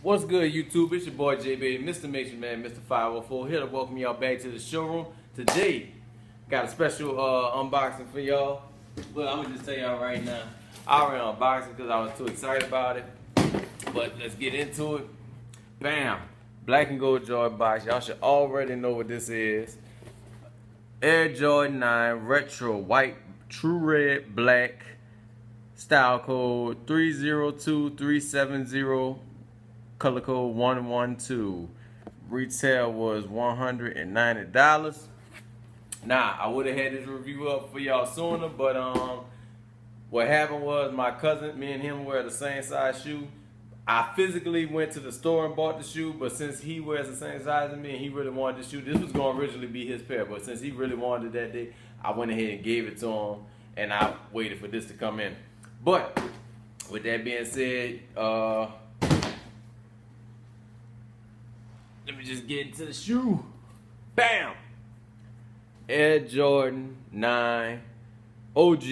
What's good, YouTube? It's your boy JB, Mr. Mason Man, Mr. 504, here to welcome y'all back to the showroom. Today, got a special unboxing for y'all. But I'm gonna just tell y'all right now, I already unboxed it because I was too excited about it. But let's get into it. Bam! Black and gold Jordan box. Y'all should already know what this is. Air Jordan 9 Retro White True Red Black. Style code 302370. Color code 112. Retail was $190. Now, I would have had this review up for y'all sooner, but what happened was my cousin, me and him wear the same size shoe. I physically went to the store and bought the shoe, but since he wears the same size as me and he really wanted the shoe, this was going to originally be his pair, but since he really wanted it that day, I went ahead and gave it to him, and I waited for this to come in. But with that being said, let me just get into the shoe. Bam! Air Jordan 9 OG.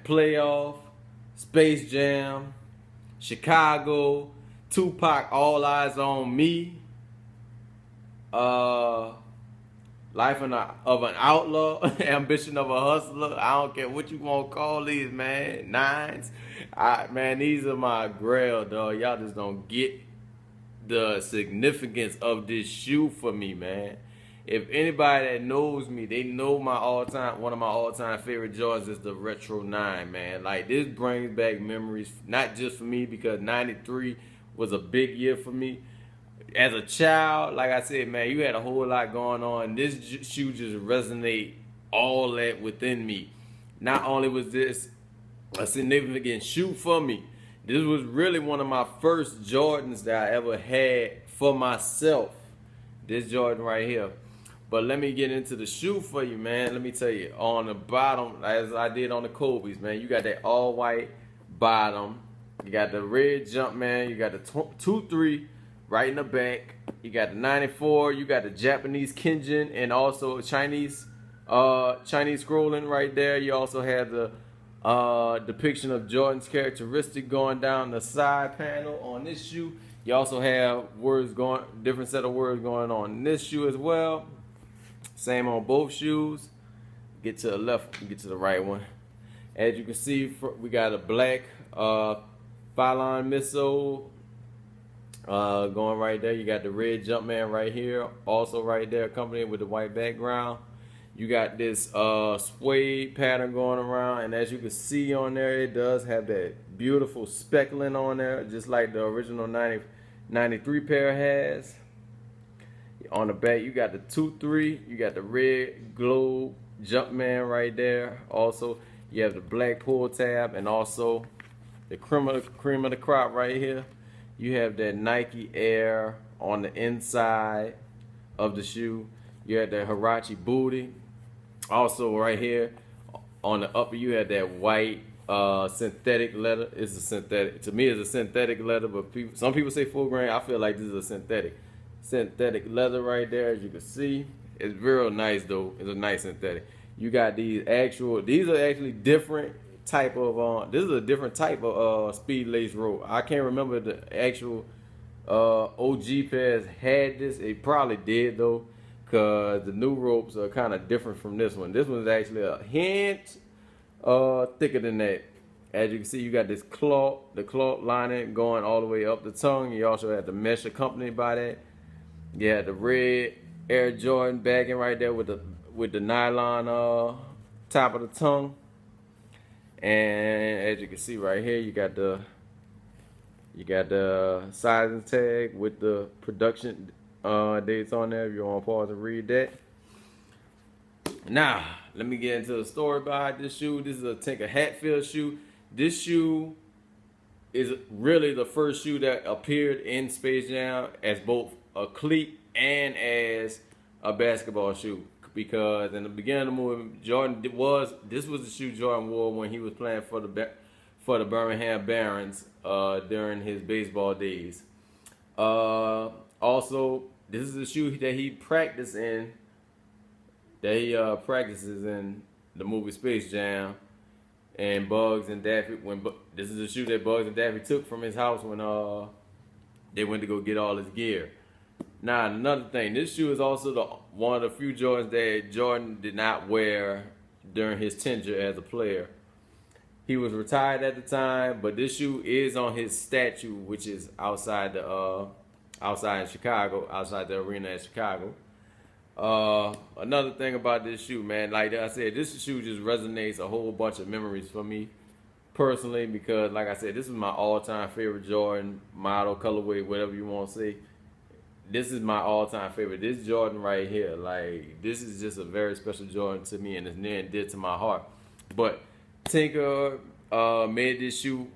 Playoff, Space Jam, Chicago, Tupac, All Eyes on Me. Life of an outlaw, ambition of a hustler. I don't care what you want to call these, man. Nines. Man, these are my grail, dog. Y'all just don't get the significance of this shoe for me, man. If anybody that knows me, they know one of my all-time favorite Jordans is the Retro 9, man. Like, this brings back memories, not just for me, because 93 was a big year for me. As a child, like I said, man, you had a whole lot going on. This shoe just resonate all that within me. Not only was this a significant shoe for me, this was really one of my first Jordans that I ever had for myself. This Jordan right here. But let me get into the shoe for you, man. Let me tell you, on the bottom, as I did on the Kobe's, man, you got that all-white bottom. You got the red Jumpman. You got the 2-3 right in the back. You got the 94. You got the Japanese Kinjin and also Chinese scrolling right there. You also have the depiction of Jordan's characteristic going down the side panel on this shoe. You also have different set of words going on in this shoe as well. Same on both shoes. Get to the left, get to the right one. As you can see, we got a black Phylon missile going right there. You got the red Jumpman right here, also right there, accompanied with the white background. You got this suede pattern going around, and as you can see on there, it does have that beautiful speckling on there, just like the original 93 pair has. On the back, you got the 2-3, you got the red globe Jumpman right there. Also, you have the black pull tab, and also the cream of the crop right here. You have that Nike Air on the inside of the shoe. You have that Huarache booty. Also, right here on the upper, you have that white synthetic leather. It's a synthetic. To me, it's a synthetic leather, but some people say full grain. I feel like this is a synthetic leather right there. As you can see, it's real nice though. It's a nice synthetic. You got these are actually different type of this is a different type of speed lace rope. I can't remember the actual OG pairs had this. It probably did though, because the new ropes are kind of different from this one. This one's actually a hint thicker than that. As you can see, you got this cloth, the cloth lining going all the way up the tongue. You also have the mesh accompanied by that. You have the red Air Jordan backing right there with the nylon top of the tongue. And as you can see right here, you got the sizing tag with the production dates on there if you want to pause and read that. Now, let me get into the story behind this shoe. This is a Tinker Hatfield shoe. This shoe is really the first shoe that appeared in Space Jam as both a cleat and as a basketball shoe. Because in the beginning of the movie, this was the shoe Jordan wore when he was playing for the Birmingham Barons during his baseball days. Also, this is the shoe that he practices in the movie Space Jam. And Bugs and Daffy, this is a shoe that Bugs and Daffy took from his house when they went to go get all his gear. Now another thing, this shoe is also one of the few Jordans that Jordan did not wear during his tenure as a player. He was retired at the time, but this shoe is on his statue, which is outside in Chicago, outside the arena in Chicago. Another thing about this shoe, man, like I said, this shoe just resonates a whole bunch of memories for me personally because, like I said, this is my all-time favorite Jordan model, colorway, whatever you want to say. This is my all-time favorite. This Jordan right here, like, this is just a very special Jordan to me, and it's near and dear to my heart. But Tinker made this shoe.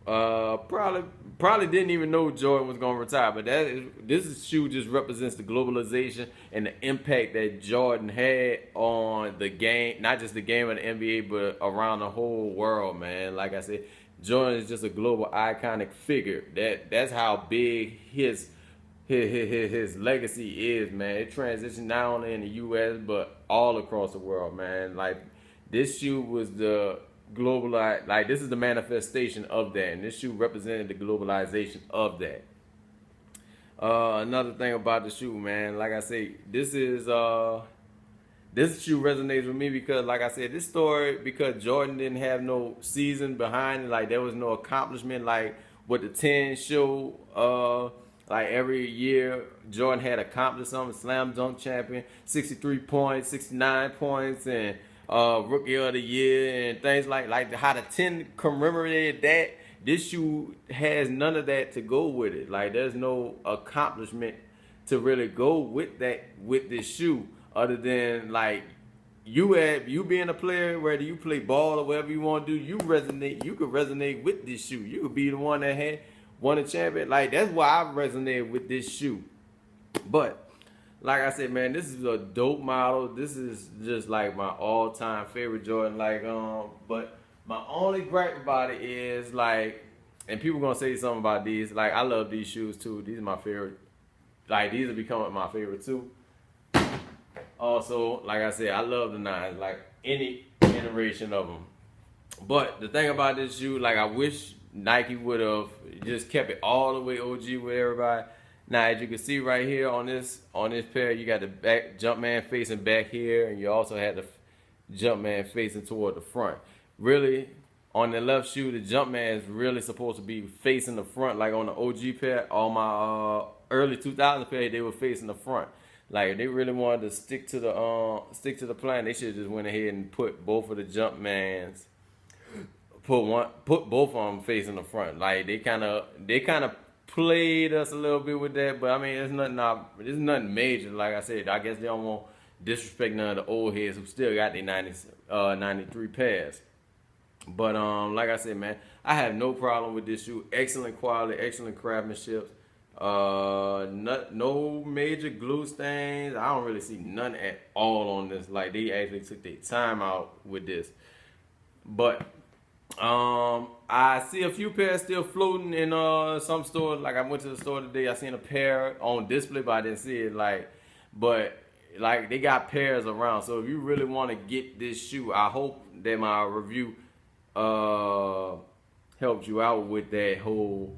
Probably didn't even know Jordan was gonna retire, but this shoe just represents the globalization and the impact that Jordan had on the game, not just the game of the NBA, but around the whole world, man. Like I said, Jordan is just a global iconic figure. That's how big his legacy is, man. It transitioned not only in the U.S. but all across the world, man. Like this shoe was the globalized, like this is the manifestation of that, and this shoe represented the globalization of that. Another thing about the shoe, man, like I say, this shoe resonates with me because, like I said, this story, because Jordan didn't have no season behind it, like there was no accomplishment like what the 10 show. Like every year, Jordan had accomplished something, slam dunk champion, 63 points, 69 points, and rookie of the year, and things like how the 10 commemorated that. This shoe has none of that to go with it. Like there's no accomplishment to really go with that, with this shoe, other than like you being a player, whether you play ball or whatever you want to do, you could resonate with this shoe. You could be the one that had won a champion. Like that's why I resonate with this shoe. But like I said, man, this is a dope model. This is just like my all-time favorite Jordan. Like, but my only gripe about it is like, and people gonna say something about these. Like, I love these shoes too. These are my favorite. Like, these are becoming my favorite too. Also, like I said, I love the nines. Like any iteration of them. But the thing about this shoe, like I wish Nike would have just kept it all the way OG with everybody. Now, as you can see right here on this pair, you got the back Jumpman facing back here, and you also had the Jumpman facing toward the front. Really, on the left shoe, the Jumpman is really supposed to be facing the front, like on the OG pair. All my early 2000 pair, they were facing the front. Like if they really wanted to stick to the plan, they should just went ahead and put both of the Jumpmans. Put both of them facing the front. Like they kind of played us a little bit with that, but I mean it's nothing major. Like I said, I guess they don't want disrespect none of the old heads who still got their 93 pairs. But like I said, man, I have no problem with this shoe. Excellent quality, excellent craftsmanship. No major glue stains. I don't really see none at all on this. Like they actually took their time out with this. But I see a few pairs still floating in some stores. Like I went to the store today, I seen a pair on display, but I didn't see it. But they got pairs around. So if you really want to get this shoe, I hope that my review helped you out with that whole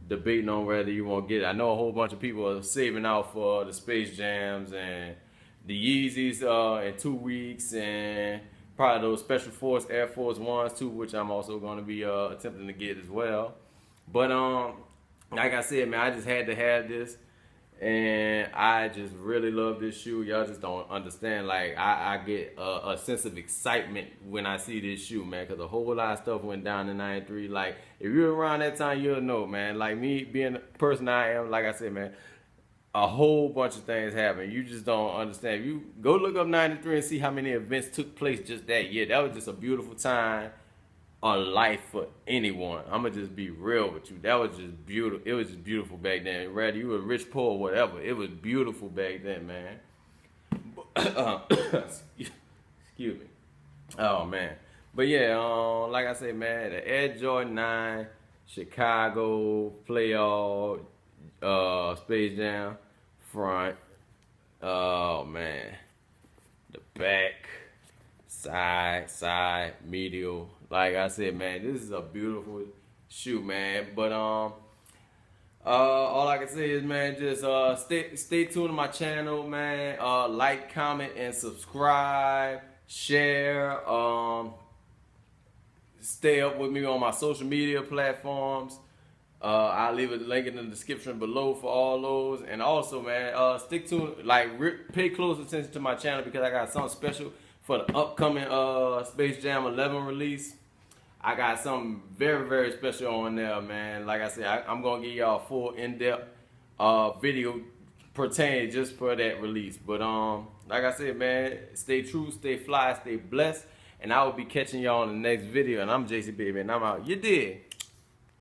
debating on whether you want to get it. I know a whole bunch of people are saving out for the Space Jams and the Yeezys in 2 weeks, and probably those Special Force Air Force Ones too, which I'm also going to be attempting to get as well. But like I said, man, I just had to have this, and I just really love this shoe. Y'all just don't understand. Like I get a sense of excitement when I see this shoe, man, because a whole lot of stuff went down in '93. Like if you're around that time, you'll know, man. Like me being the person I am, like I said, man, a whole bunch of things happened. You just don't understand. You go look up '93 and see how many events took place just that year. That was just a beautiful time of life for anyone. I'm gonna just be real with you. That was just beautiful. It was just beautiful back then. Whether you were rich, poor, whatever, it was beautiful back then, man. Excuse me. Oh man. But yeah, like I said, man, the Air Jordan 9, Chicago playoff, Space Jam front. Oh man, the back side, medial. Like I said, man, this is a beautiful shoe, man. But all I can say is, man, just stay tuned to my channel, man. Like, comment, and subscribe, share. Stay up with me on my social media platforms. I'll leave a link in the description below for all those. And also, man, stick to pay close attention to my channel because I got something special for the upcoming Space Jam 11 release. I got something very, very special on there, man. Like I said, I'm gonna give y'all a full in-depth video pertaining just for that release. But like I said, man, stay true, stay fly, stay blessed, and I will be catching y'all in the next video. And I'm JC Baby, and I'm out. You did.